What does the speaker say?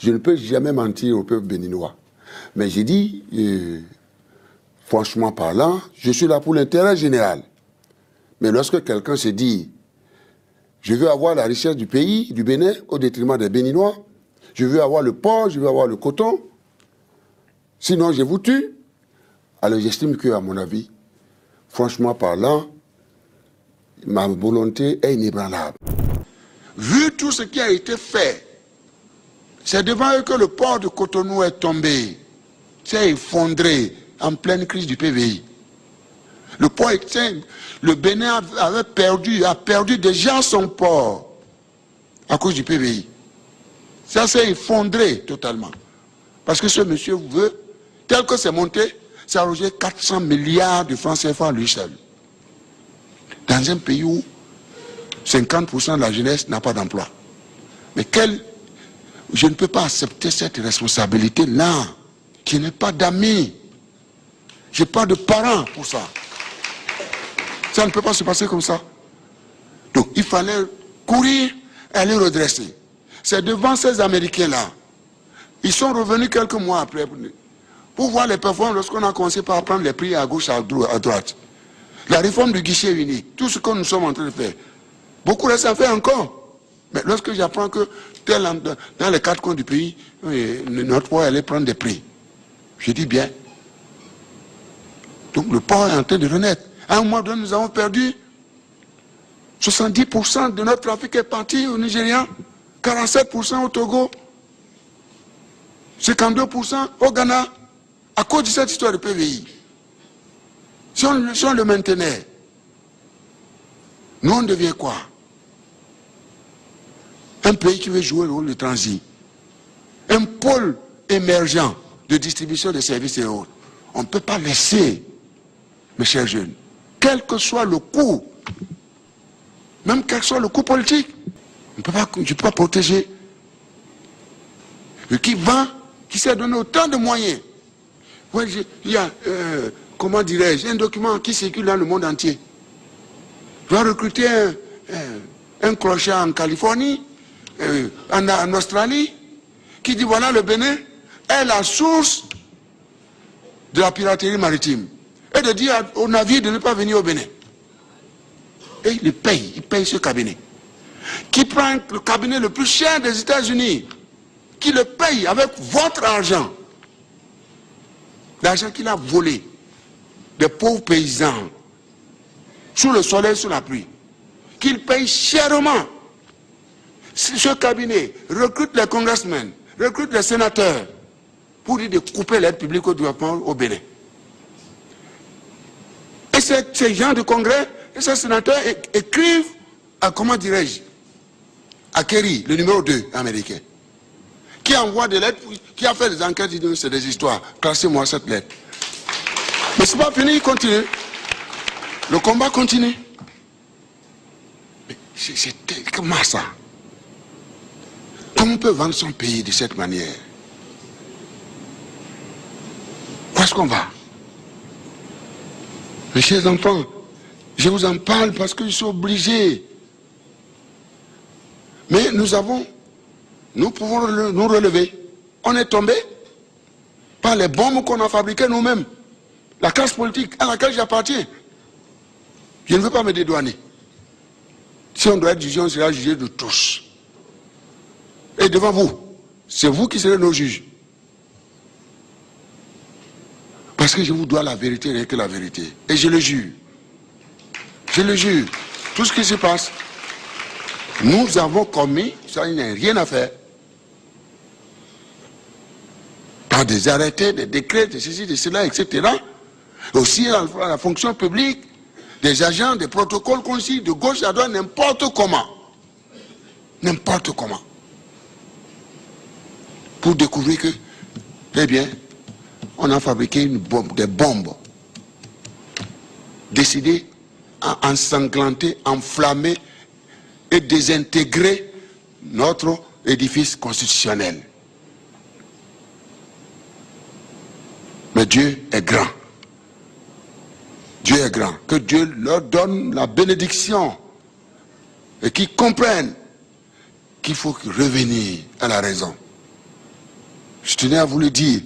Je ne peux jamais mentir au peuple béninois. Mais j'ai dit, franchement parlant, je suis là pour l'intérêt général. Mais lorsque quelqu'un se dit, je veux avoir la richesse du pays, du Bénin, au détriment des Béninois, je veux avoir le porc, je veux avoir le coton, sinon je vous tue, alors j'estime que, à mon avis, franchement parlant, ma volonté est inébranlable. Vu tout ce qui a été fait, c'est devant eux que le port de Cotonou est tombé, s'est effondré en pleine crise du PVI. Le port était, le Bénin a perdu déjà son port à cause du PVI. Ça s'est effondré totalement. Parce que ce monsieur veut, tel que c'est monté, ça a arrogé 400 milliards de francs CFA lui seul. Dans un pays où 50% de la jeunesse n'a pas d'emploi. Mais je ne peux pas accepter cette responsabilité-là. Je n'ai pas d'amis. Je n'ai pas de parents pour ça. Ça ne peut pas se passer comme ça. Donc il fallait courir et aller redresser. C'est devant ces Américains-là. Ils sont revenus quelques mois après pour voir les performances lorsqu'on a commencé par prendre les prix à gauche, à droite. La réforme du guichet unique, tout ce que nous sommes en train de faire. Beaucoup reste à faire encore. Mais lorsque j'apprends que dans les 4 coins du pays, notre port allait prendre des prix, je dis bien. Donc le port est en train de renaître. À un moment donné, nous avons perdu 70% de notre trafic est parti au Nigeria, 47% au Togo, 52% au Ghana, à cause de cette histoire de PVI. Si on le maintenait, nous on devient quoi? Un pays qui veut jouer le rôle de transit, un pôle émergent de distribution de services et autres. On ne peut pas laisser, mes chers jeunes, quel que soit le coût, même quel que soit le coût politique, je ne peux pas protéger. Et qui s'est donné autant de moyens. Ouais, il y a, comment dirais-je, un document qui circule dans le monde entier. Je dois recruter un clochard en Californie, en Australie, qui dit voilà, le Bénin est la source de la piraterie maritime. Et de dire aux navires de ne pas venir au Bénin. Et il paye ce cabinet. Qui prend le cabinet le plus cher des États-Unis, qui le paye avec votre argent. L'argent qu'il a volé des pauvres paysans, sous le soleil, sous la pluie, qu'il paye chèrement. Ce cabinet recrute les congressmen, recrute les sénateurs, pour dire de couper l'aide publique au développement au Bénin. Et ces gens de congrès et ces sénateurs écrivent à, comment dirais-je, à Kerry, le numéro 2 américain, qui envoie des lettres, qui a fait des enquêtes, il dit c'est des histoires, classez-moi cette lettre. Mais c'est pas fini, il continue. Le combat continue. Mais c'est comment ça? Comment on peut vendre son pays de cette manière? Où est-ce qu'on va? Mes chers enfants, je vous en parle parce que je suis obligé. Mais nous pouvons nous relever. On est tombé par les bombes qu'on a fabriquées nous-mêmes. La classe politique à laquelle j'appartiens. Je ne veux pas me dédouaner. Si on doit être jugé, on sera jugé de tous. Et devant vous, c'est vous qui serez nos juges. Parce que je vous dois la vérité, rien que la vérité. Et je le jure. Je le jure. Tout ce qui se passe, nous avons commis, ça il n'y a rien à faire. Par des arrêtés, des décrets, de ceci, de cela, etc. Aussi à la fonction publique, des agents, des protocoles qu'on signe de gauche à droite, n'importe comment. N'importe comment. Pour découvrir que, eh bien, on a fabriqué des bombes décidées à ensanglanter, enflammer et désintégrer notre édifice constitutionnel. Mais Dieu est grand. Dieu est grand. Que Dieu leur donne la bénédiction et qu'ils comprennent qu'il faut revenir à la raison. tenais à vous le dire.